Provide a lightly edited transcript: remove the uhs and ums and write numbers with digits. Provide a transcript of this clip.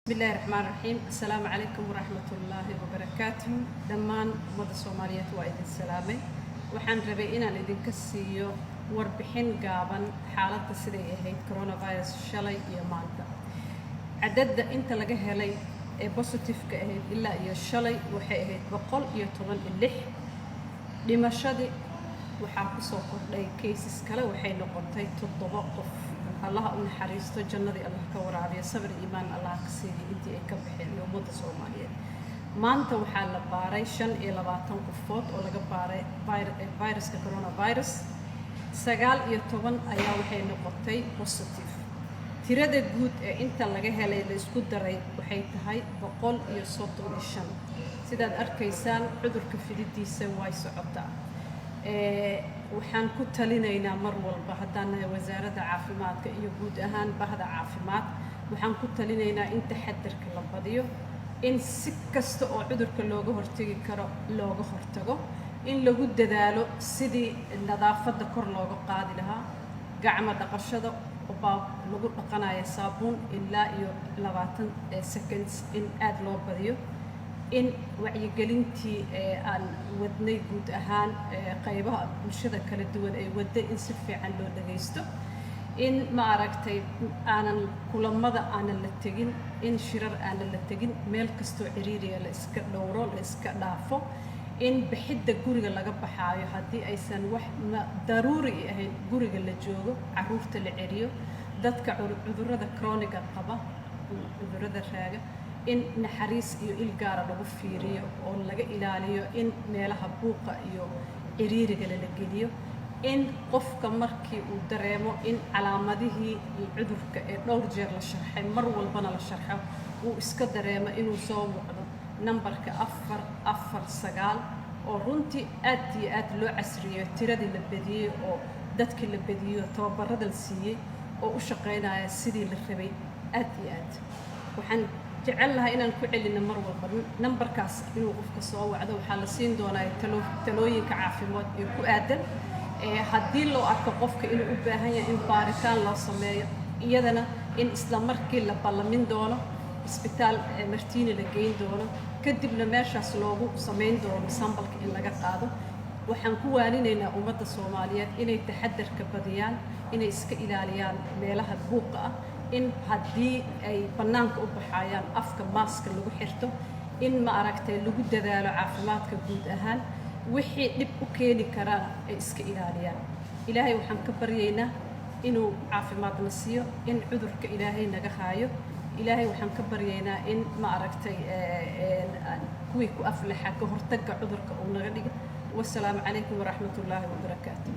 بسم الله الرحمن الرحيم. السلام عليكم ورحمة الله وبركاته. دمان مدى الصومالية وإذن السلامي وحان ربيئنا لإذن كسيو وربحين قابا حالة سيدي هيد كورونا فيروس شلي إيا مالتا عدد انت لقاها لي بوزيتيف كأهيد إلا إيا شلي وحي هيد بقول إيا طبان اللح لما شادي وحاكو سوقر لي كيسيس كلا وحي نقطي تضبقف الله أن حريستو جنة الله كورابية صبر إيمان الله كسيدي إنتي إكبحين يومود الصومالية ما أنت وحال باري شن إلى باتن قفوت ولا باري فيروس كورونا فيروس سجال يتوان أيا وحي نقطي بوزيتيف تراد الجود أنت لقاها لي لسكود دري وحي تهاي بقول يصوت الشن سيداد أركيسان عذر كفيدي سواي سعطا waxaan ku talinaynaa mar walba haddaan wasaaradda caafimaadka iyo guud ahaan bahda caafimaad waxaan ku talinaynaa in taxadarka la badiyo in si kasta oo cudurka looga hortagi karo looga hortago in lagu dadaalo sidii nadaafadda kor looga qaadi lahaa gacmo dhaqashada oo lagu dhaqanayo saabuun ilaa iyo 20 seconds in aad loo badiyo in wacyigelintii aan wadnay guud ahaan qaybaha bulshada kala duwan ay wada in si fiican loo dhageysto in ma aragtay aanan kulamada aanan la tagin in shirar aanan la tagin meel kasto ciriiriya la iska dhowro la iska dhaafo in bixidda guriga laga baxaayo haddii aysan wax daruuri ahayn guriga la joogo caruurta la celiyo dadka cudurrada krooniga qaba cudurrada raaga in naxariis iyo ilgaara lagu fiiriyo oo laga ilaaliyo in meelaha buuqa iyo ciriiriga la geliyo in qofka markii uu dareemo in calaamadihii cudurka ee dhowr jeer la sharxay mar walbana la sharxo uu iska dareemo inuu soo muuqdo nambarka 449 oo runtii aad iyo aad loo casriyo tiradii la badiyay oo dadkii la badiyo tababarada la siiyay oo u shaqeynaya sidii la rabay aad iyo aad waxaan jecelahay inaan ku celino mar walba nambarkaas inuu qofka soo wacdo waxaa la siin doonaa talooyinka caafimaad ee ku aadan haddii loo arko qofka inuu u baahan yahay in baaritaan loo sameeyo iyadana in isla markii la ballamin doono isbitaal martiini la geyn doono kadibna meeshaas loogu samayn doono sambalka in laga qaado waxaan ku waaninaynaa ummadda Soomaaliyeed inay taxadarka badiyaan inay iska ilaaliyaan meelaha buuqa ah in haddii ay banaanka u baxayaan afka maaska lagu xirto in ma aragtay lagu dadaalo caafimaadka guud ahaan wixii dib u keeni karaan ay iska ilaaliyaan ilaahay waxaan ka baryaynaa inuu caafimaadna siiyo in cudurka ilaahay naga haayo ilaahay waxaan ka baryaynaa in ma aragtay kuwii ku aflaxa ka hortagga cudurka uu naga dhigo والسلام عليكم ورحمة الله وبركاته.